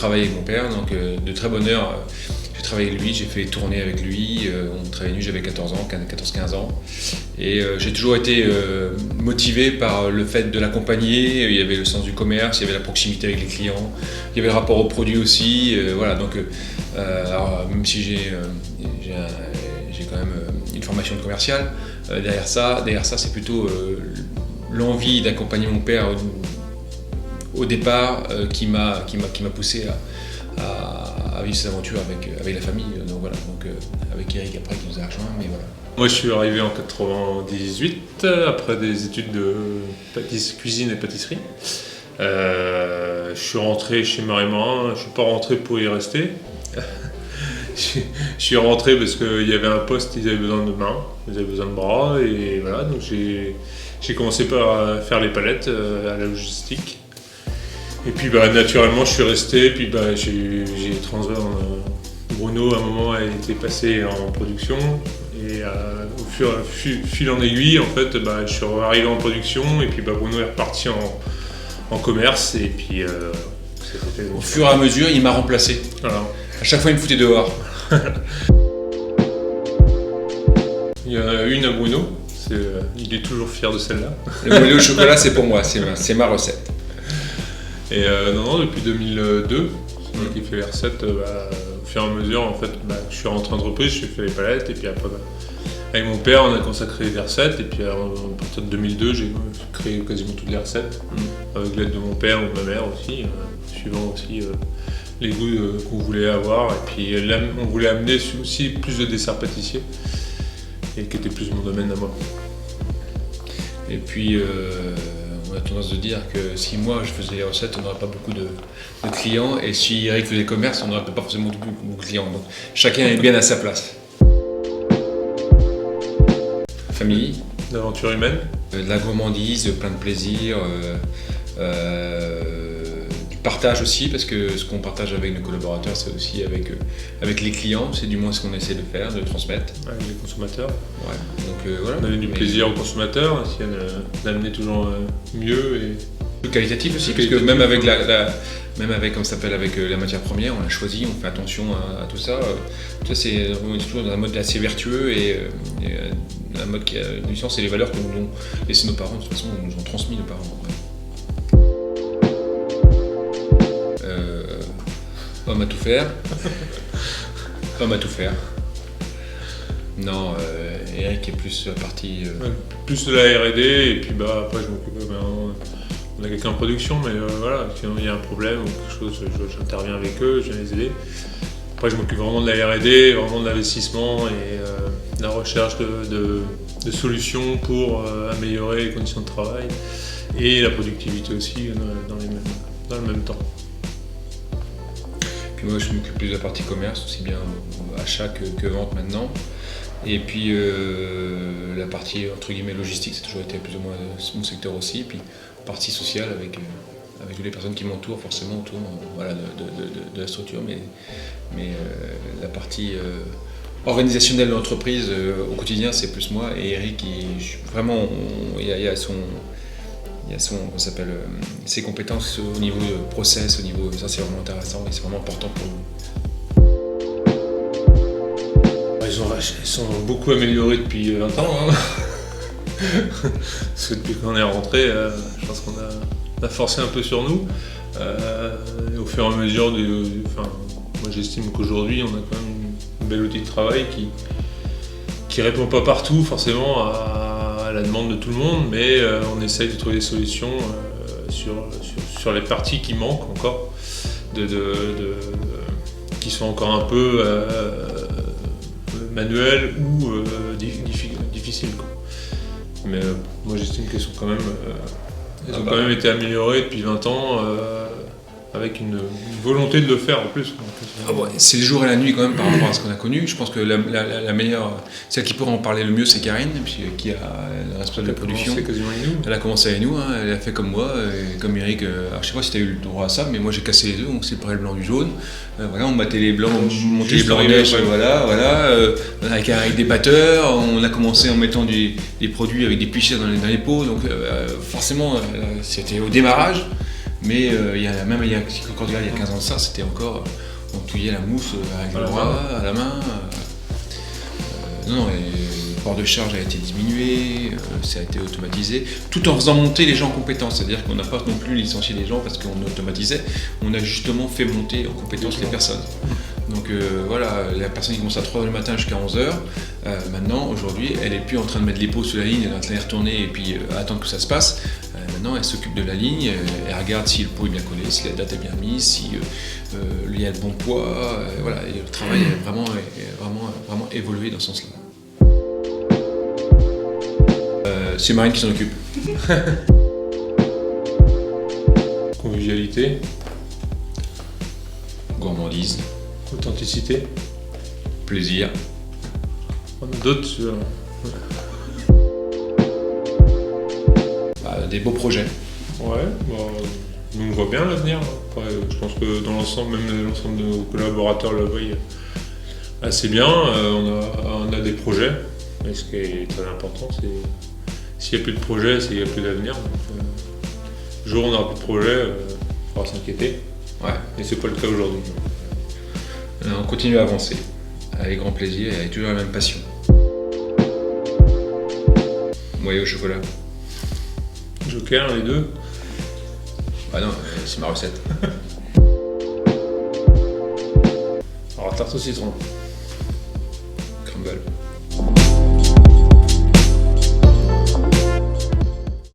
travailler avec mon père, donc de très bonne heure. J'ai travaillé avec lui, j'ai fait tourner avec lui, on travaillait nu, j'avais 14 ans, 14-15 ans. Et j'ai toujours été motivé par le fait de l'accompagner, il y avait le sens du commerce, il y avait la proximité avec les clients, il y avait le rapport au produit aussi. Voilà, donc alors, même si j'ai quand même une formation de commercial, derrière ça c'est plutôt l'envie d'accompagner mon père au départ qui m'a poussé à vivre cette aventure avec la famille. Donc voilà, avec Eric après qui nous a rejoint, mais voilà. Moi je suis arrivé en 98 après des études de cuisine et pâtisserie. Je suis rentré chez Marie-Morin, je ne suis pas rentré pour y rester. Je suis rentré parce qu'il y avait un poste, ils avaient besoin de mains, ils avaient besoin de bras, et voilà, donc j'ai commencé par faire les palettes à la logistique. Et puis naturellement je suis resté, puis j'ai transféré Bruno à un moment a été passé en production, et au fil en aiguille en fait je suis arrivé en production, et puis Bruno est reparti en commerce, et puis au fur et à mesure il m'a remplacé. Voilà. À chaque fois il me foutait dehors. Il y en a une à Bruno, il est toujours fier de celle-là. Le moelleux au chocolat c'est pour moi, c'est ma recette. Et non, depuis 2002, c'est moi qui ai fait les recettes. Au fur et à mesure, en fait, je suis rentré en entreprise, j'ai fait les palettes, et puis après, avec mon père, on a commencé à créer des recettes, et puis à partir de 2002, j'ai créé quasiment toutes les recettes, avec l'aide de mon père ou de ma mère aussi, suivant aussi les goûts qu'on voulait avoir, et puis on voulait amener aussi plus de desserts pâtissiers, et qui était plus mon domaine à moi. Et puis, on a tendance de dire que si moi je faisais les recettes, on n'aurait pas beaucoup de clients, et si Eric faisait le commerce, on n'aurait pas forcément beaucoup de clients. Donc chacun est bien à sa place. Famille. L'aventure humaine. De la gourmandise, plein de plaisir, du partage aussi, parce que ce qu'on partage avec nos collaborateurs, c'est aussi avec les clients, c'est du moins ce qu'on essaie de faire, de transmettre. Avec les consommateurs. Ouais. Donc voilà. On avait du plaisir aux consommateurs, essayer d'amener toujours mieux et plus qualitatif aussi, parce que même avec comme ça s'appelle, avec la matière première, on l'a choisi, on fait attention à tout ça. On est toujours dans un mode assez vertueux, et un mode qui a du sens, et les valeurs que nous ont laissé nos parents, de toute façon, nous ont transmis nos parents. Homme à tout faire. Homme à tout faire. Non, Eric est plus la partie... Plus de la R&D, et puis après je m'occupe... on a quelqu'un en production, mais voilà, si il y a un problème ou quelque chose, j'interviens avec eux, je viens les aider. Après je m'occupe vraiment de la R&D, vraiment de l'investissement, et de la recherche de solutions pour améliorer les conditions de travail, et la productivité aussi dans le même temps. Puis moi je m'occupe plus de la partie commerce, aussi bien achat que vente maintenant. Et puis la partie entre guillemets logistique, ça a toujours été plus ou moins mon secteur aussi. Puis partie sociale avec toutes les personnes qui m'entourent, forcément autour de la structure, mais la partie organisationnelle de l'entreprise au quotidien, c'est plus moi. Et Eric, vraiment, il y a ses compétences au niveau process, au niveau, ça c'est vraiment intéressant et c'est vraiment important pour nous. Ils sont beaucoup améliorés depuis 20 ans. Parce que depuis qu'on est rentré, je pense qu'on a forcé un peu sur nous. Et au fur et à mesure, moi j'estime qu'aujourd'hui on a quand même un bel outil de travail qui répond pas partout forcément à la demande de tout le monde, mais on essaye de trouver des solutions sur les parties qui manquent encore, qui sont encore un peu manuelles ou difficiles. Mais moi j'estime qu'elles sont quand même, été améliorées depuis 20 ans, avec une volonté de le faire en plus. C'est le jour et la nuit quand même par rapport à ce qu'on a connu. Je pense que la meilleure, celle qui pourrait en parler le mieux, c'est Karine, qui a le responsable de la production. Elle a commencé avec nous, elle a fait comme moi, comme Eric. Alors, je sais pas si tu as eu le droit à ça, mais moi j'ai cassé les deux, on séparait le blanc du jaune. Voilà, on battait les blancs, on montait les blancs en neige, avec des batteurs. On a commencé en mettant des produits avec des pichets dans les pots, donc forcément c'était au démarrage. Mais même il y a 15 ans de ça, c'était encore, on touillait la mousse avec le bras, à la main. Non, et le port de charge a été diminué, ça a été automatisé, tout en faisant monter les gens en compétences. C'est-à-dire qu'on n'a pas non plus licencié les gens parce qu'on automatisait, on a justement fait monter en compétences les personnes. Donc voilà, la personne qui commence à 3h du matin jusqu'à 11h, maintenant, aujourd'hui, elle n'est plus en train de mettre les pots sur la ligne, elle est en train de les retourner et puis attendre que ça se passe. Maintenant, elle s'occupe de la ligne, elle regarde si le pot est bien collé, si la date est bien mise, si il y a le bon poids. Voilà, et le travail a vraiment évolué dans ce sens-là. C'est Marine qui s'en occupe. Convivialité. Gourmandise. Authenticité. Plaisir. On a d'autres sur... Des beaux projets. Ouais, nous on voit bien l'avenir. Après, je pense que dans l'ensemble, même l'ensemble de nos collaborateurs le voient assez bien. On a des projets. Et ce qui est très important, c'est s'il n'y a plus de projet, c'est qu'il n'y a plus d'avenir. Donc, le jour où on n'aura plus de projet, il faudra s'inquiéter. Ouais. Et c'est pas le cas aujourd'hui. On continue à avancer, avec grand plaisir et avec toujours la même passion. Moelleux au chocolat. Joker, les deux. Ah non, c'est ma recette. Alors, tarte au citron. Crumble.